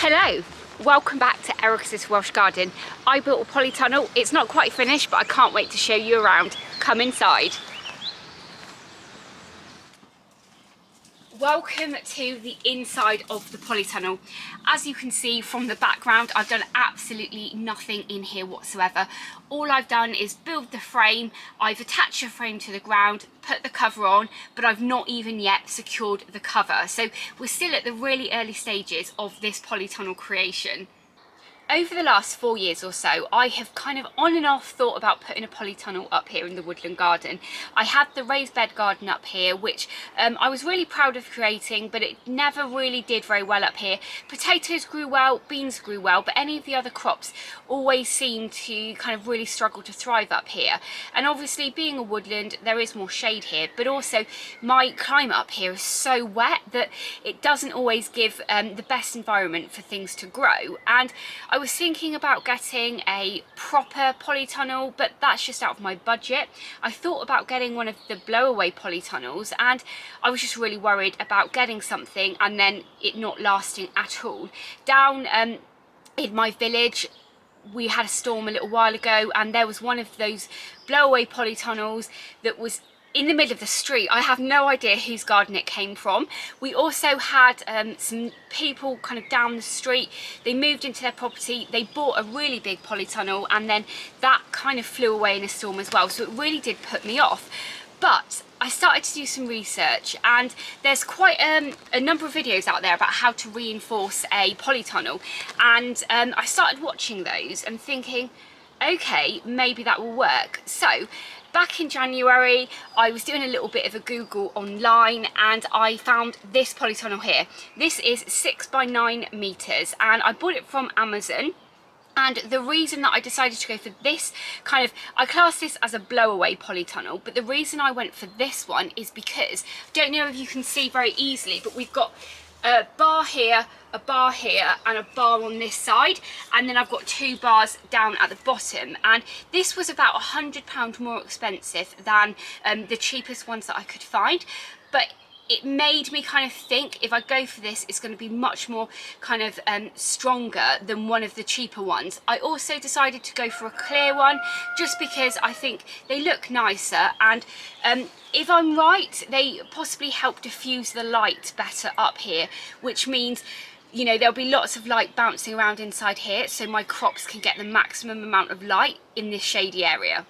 Hello, welcome back to Erica's Welsh Garden. I built a polytunnel. It's not quite finished, but I can't wait to show you around. Come inside. Welcome to the inside of the polytunnel. As you can see from the background, I've done absolutely nothing in here whatsoever. All I've done is build the frame. I've attached the frame to the ground, put the cover on, but I've not even yet secured the cover. So we're still at the really early stages of this polytunnel creation. Over the last 4 years or so, I have kind of on and off thought about putting a polytunnel up here in the woodland garden. I had the raised bed garden up here, which I was really proud of creating, but it never really did very well up here. Potatoes grew well, beans grew well, but any of the other crops always seemed to kind of really struggle to thrive up here. And obviously being a woodland, there is more shade here, but also my climate up here is so wet that it doesn't always give the best environment for things to grow. And I was thinking about getting a proper polytunnel, but that's just out of my budget. I thought about getting one of the blow-away polytunnels, and I was just really worried about getting something and then it not lasting at all. Down in my village, we had a storm a little while ago, and there was one of those blow-away polytunnels that was in the middle of the street. I have no idea whose garden it came from. We also had some people kind of down the street. They moved into their property, they bought a really big polytunnel, and then that kind of flew away in a storm as well. So it really did put me off. But I started to do some research, and there's quite a number of videos out there about how to reinforce a polytunnel. And I started watching those and thinking, okay, maybe that will work. So back in January, I was doing a little bit of a Google online, and I found this polytunnel here. This is 6 by 9 meters, and I bought it from Amazon. And the reason that I decided to go for this kind of, I class this as a blow-away polytunnel, but the reason I went for this one is because, I don't know if you can see very easily, but we've got a bar here, a bar here, and a bar on this side, and then I've got 2 bars down at the bottom. And this was about £100 more expensive than the cheapest ones that I could find, but it made me kind of think, if I go for this, it's going to be much more kind of stronger than one of the cheaper ones. I also decided to go for a clear one just because I think they look nicer, and if I'm right, they possibly help diffuse the light better up here, which means, you know, there'll be lots of light bouncing around inside here, so my crops can get the maximum amount of light in this shady area.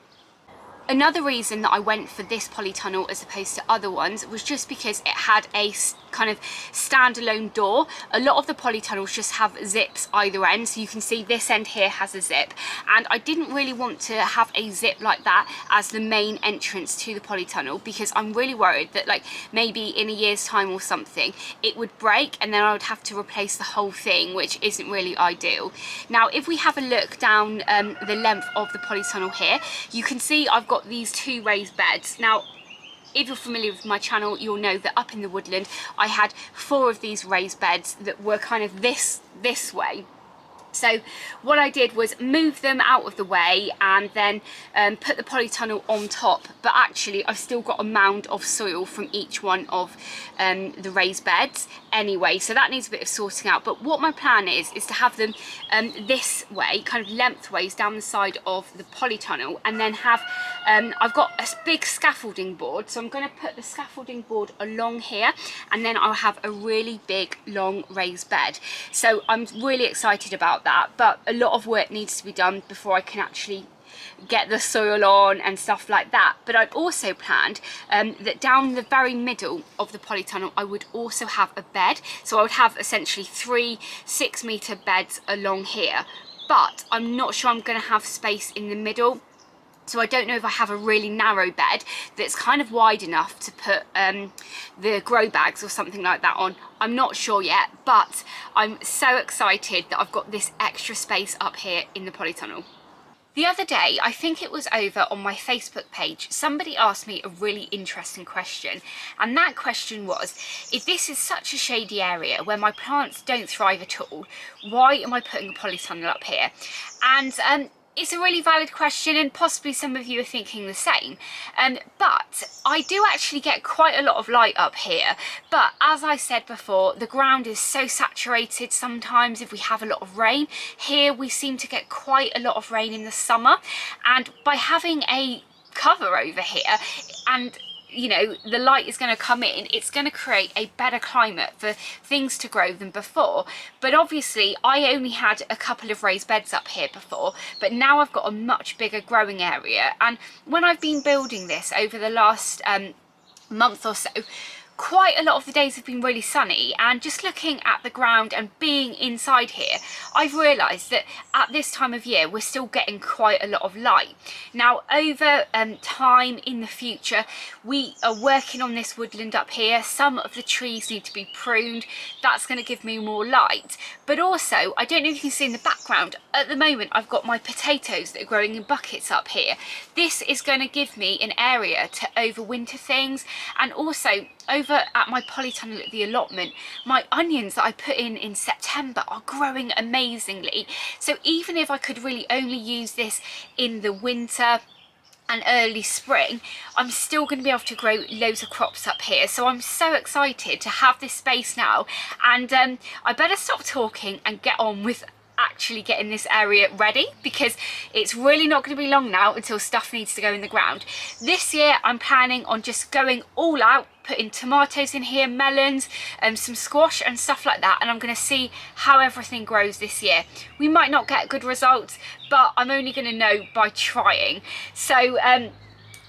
Another reason that I went for this polytunnel as opposed to other ones was just because it had a kind of standalone door. A lot of the polytunnels just have zips either end, so you can see this end here has a zip, and I didn't really want to have a zip like that as the main entrance to the polytunnel, because I'm really worried that, like, maybe in a year's time or something it would break and then I would have to replace the whole thing, which isn't really ideal. Now if we have a look down the length of the polytunnel here, you can see I've got these 2 raised beds. Now if you're familiar with my channel, you'll know that up in the woodland I had 4 of these raised beds that were kind of this way. So what I did was move them out of the way and then put the polytunnel on top, but actually I've still got a mound of soil from each one of the raised beds anyway, so that needs a bit of sorting out. But what my plan is to have them this way, kind of lengthways down the side of the polytunnel, and then have I've got a big scaffolding board, so I'm going to put the scaffolding board along here, and then I'll have a really big long raised bed. So I'm really excited about that, but a lot of work needs to be done before I can actually get the soil on and stuff like that. But I've also planned that down the very middle of the polytunnel I would also have a bed, so I would have essentially 3 6-meter beds along here, but I'm not sure I'm going to have space in the middle. So I don't know if I have a really narrow bed that's kind of wide enough to put the grow bags or something like that on. I'm not sure yet, but I'm so excited that I've got this extra space up here in the polytunnel. The other day, I think it was over on my Facebook page, somebody asked me a really interesting question, and that question was, if this is such a shady area where my plants don't thrive at all, why am I putting a polytunnel up here? And It's a really valid question, and possibly some of you are thinking the same. But I do actually get quite a lot of light up here. But as I said before, the ground is so saturated sometimes if we have a lot of rain. Here we seem to get quite a lot of rain in the summer, and by having a cover over here, and you know, the light is going to come in, it's going to create a better climate for things to grow than before. But obviously I only had a couple of raised beds up here before, but now I've got a much bigger growing area. And when I've been building this over the last month or so, quite a lot of the days have been really sunny, and just looking at the ground and being inside here, I've realised that at this time of year we're still getting quite a lot of light. Now over time in the future, we are working on this woodland up here. Some of the trees need to be pruned. That's going to give me more light. But also, I don't know if you can see in the background, at the moment I've got my potatoes that are growing in buckets up here. This is going to give me an area to overwinter things. And also over at my polytunnel at the allotment, my onions that I put in September are growing amazingly. So even if I could really only use this in the winter and early spring, I'm still going to be able to grow loads of crops up here. So I'm so excited to have this space now, and I better stop talking and get on with actually getting this area ready, because it's really not going to be long now until stuff needs to go in the ground. This year I'm planning on just going all out, putting tomatoes in here, melons, some squash and stuff like that, and I'm going to see how everything grows this year. We might not get good results, but I'm only going to know by trying. So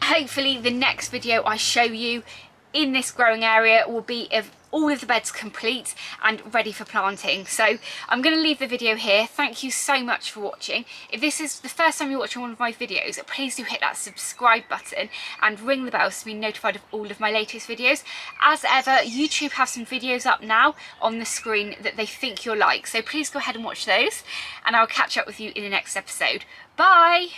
hopefully the next video I show you in this growing area will be of all of the beds complete and ready for planting. So I'm going to leave the video here. Thank you so much for watching. If this is the first time you're watching one of my videos, please do hit that subscribe button and ring the bell to be notified of all of my latest videos. As ever, YouTube have some videos up now on the screen that they think you'll like, so please go ahead and watch those, and I'll catch up with you in the next episode. Bye!